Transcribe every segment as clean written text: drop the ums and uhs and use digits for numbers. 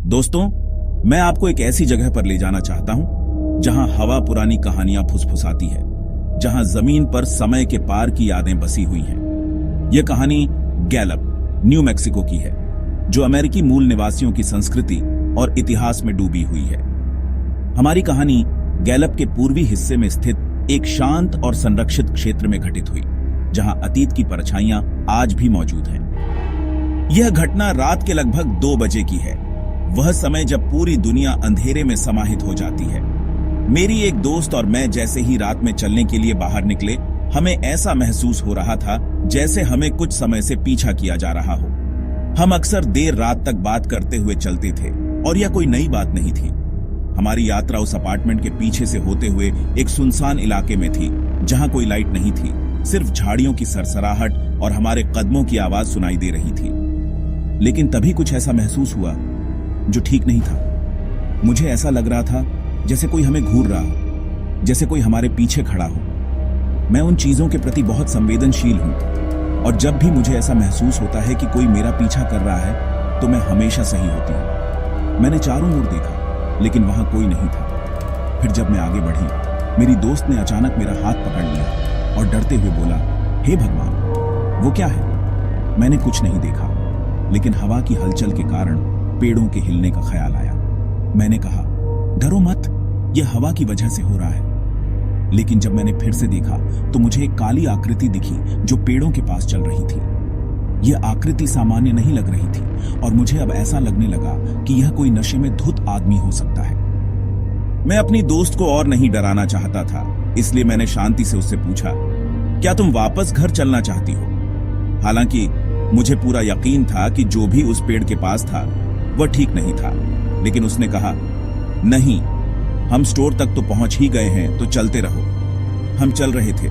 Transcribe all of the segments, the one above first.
दोस्तों, मैं आपको एक ऐसी जगह पर ले जाना चाहता हूं जहां हवा पुरानी कहानियां फुसफुसाती है, जहां जमीन पर समय के पार की यादें बसी हुई हैं। यह कहानी गैलप, न्यू मैक्सिको की है, जो अमेरिकी मूल निवासियों की संस्कृति और इतिहास में डूबी हुई है। हमारी कहानी गैलप के पूर्वी हिस्से में स्थित एक शांत और संरक्षित क्षेत्र में घटित हुई, जहां अतीत की परछाइयां आज भी मौजूद हैं। यह घटना रात के लगभग 2 बजे की है, वह समय जब पूरी दुनिया अंधेरे में समाहित हो जाती है। मेरी एक दोस्त और मैं जैसे ही रात में चलने के लिए बाहर निकले, हमें ऐसा महसूस हो रहा था जैसे हमें कुछ समय से पीछा किया जा रहा हो। हम अक्सर देर रात तक बात करते हुए चलते थे और यह कोई नई बात नहीं थी। हमारी यात्रा उस अपार्टमेंट के पीछे से होते हुए एक सुनसान इलाके में थी, जहां कोई लाइट नहीं थी, सिर्फ झाड़ियों की सरसराहट और हमारे कदमों की आवाज सुनाई दे रही थी। लेकिन तभी कुछ ऐसा महसूस हुआ जो ठीक नहीं था। मुझे ऐसा लग रहा था जैसे कोई हमें घूर रहा हो, जैसे कोई हमारे पीछे खड़ा हो। मैं उन चीजों के प्रति बहुत संवेदनशील हूं, और जब भी मुझे ऐसा महसूस होता है कि कोई मेरा पीछा कर रहा है, तो मैं हमेशा सही होती हूं। मैंने चारों ओर देखा, लेकिन वहां कोई नहीं था। फिर जब मैं आगे बढ़ी, मेरी दोस्त ने अचानक मेरा हाथ पकड़ लिया और डरते हुए बोला, हे भगवान, वो क्या है? मैंने कुछ नहीं देखा, लेकिन हवा की हलचल के कारण पेड़ों के हिलने का ख्याल आया। मैंने कहा, डरो मत, यह हवा की वजह से हो रहा है। लेकिन जब मैंने फिर से देखा तो मुझे एक काली आकृति दिखी जो पेड़ों के पास चल रही थी। यह आकृति सामान्य नहीं लग रही थी और मुझे अब ऐसा लगने लगा कि यह कोई नशे में धुत आदमी हो सकता है। मैं अपनी दोस्त को और नहीं डराना चाहता था, इसलिए मैंने शांति से उससे पूछा, क्या तुम वापस घर चलना चाहती हो? हालांकि मुझे पूरा यकीन था कि जो भी उस पेड़ के पास था वह ठीक नहीं था, लेकिन उसने कहा, नहीं, हम स्टोर तक तो पहुंच ही गए हैं, तो चलते रहो। हम चल रहे थे,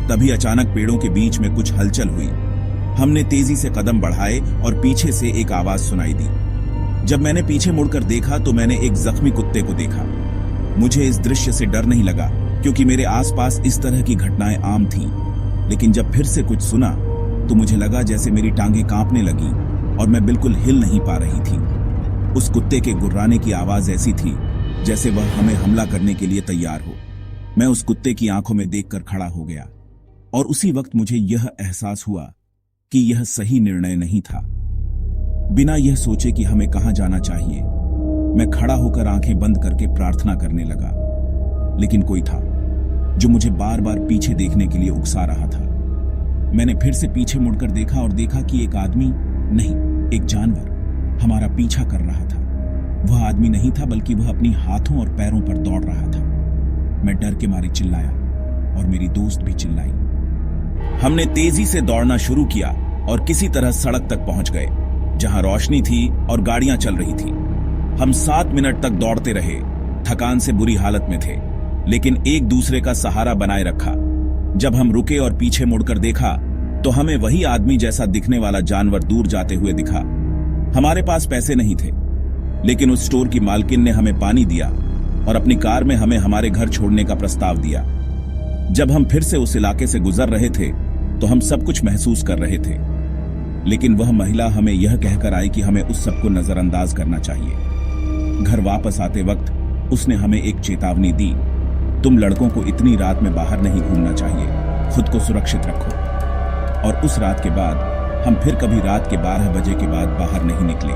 तभी अचानक पेड़ों के बीच में कुछ हलचल हुई। हमने तेजी से कदम बढ़ाए और पीछे से एक आवाज सुनाई दी। जब मैंने पीछे मुड़कर देखा तो मैंने एक जख्मी कुत्ते को देखा। मुझे इस दृश्य से डर नहीं लगा, क्योंकि मेरे आसपास इस तरह की घटनाएं आम थीं। लेकिन जब फिर से कुछ सुना तो मुझे लगा जैसे मेरी टांगें कांपने लगी और मैं बिल्कुल हिल नहीं पा रही थी। उस कुत्ते के गुर्राने की आवाज ऐसी थी जैसे वह हमें हमला करने के लिए तैयार हो। मैं उस कुत्ते की आंखों में देखकर खड़ा हो गया, और उसी वक्त मुझे यह एहसास हुआ कि यह सही निर्णय नहीं था। बिना यह सोचे कि हमें कहां जाना चाहिए, मैं खड़ा होकर आंखें बंद करके प्रार्थना करने लगा। लेकिन कोई था जो मुझे बार बार पीछे देखने के लिए उकसा रहा था। मैंने फिर से पीछे मुड़कर देखा और देखा कि एक आदमी नहीं, एक जानवर हमारा पीछा कर रहा था। वह आदमी नहीं था, बल्कि वह अपनी हाथों और पैरों पर दौड़ रहा था। मैं डर के मारे चिल्लाया और मेरी दोस्त भी चिल्लाई। हमने तेजी से दौड़ना शुरू किया और किसी तरह सड़क तक पहुंच गए, जहां रोशनी थी और गाड़ियां चल रही थी। हम 7 मिनट तक दौड़ते रहे, थकान से बुरी हालत में थे, लेकिन एक दूसरे का सहारा बनाए रखा। जब हम रुके और पीछे मुड़कर देखा तो हमें वही आदमी जैसा दिखने वाला जानवर दूर जाते हुए दिखा। हमारे पास पैसे नहीं थे, लेकिन उस स्टोर की मालकिन ने हमें पानी दिया और अपनी कार में हमें हमारे घर छोड़ने का प्रस्ताव दिया। जब हम फिर से उस इलाके से गुजर रहे थे तो हम सब कुछ महसूस कर रहे थे, लेकिन वह महिला हमें यह कहकर आई कि हमें उस सब को नजरअंदाज करना चाहिए। घर वापस आते वक्त उसने हमें एक चेतावनी दी, तुम लड़कों को इतनी रात में बाहर नहीं घूमना चाहिए, खुद को सुरक्षित रखो। और उस रात के बाद हम फिर कभी रात के 12 बजे के बाद बाहर नहीं निकले।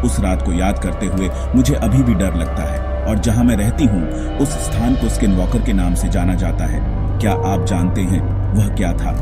उस रात को याद करते हुए मुझे अभी भी डर लगता है, और जहां मैं रहती हूं उस स्थान को स्किनवॉकर के नाम से जाना जाता है। क्या आप जानते हैं वह क्या था?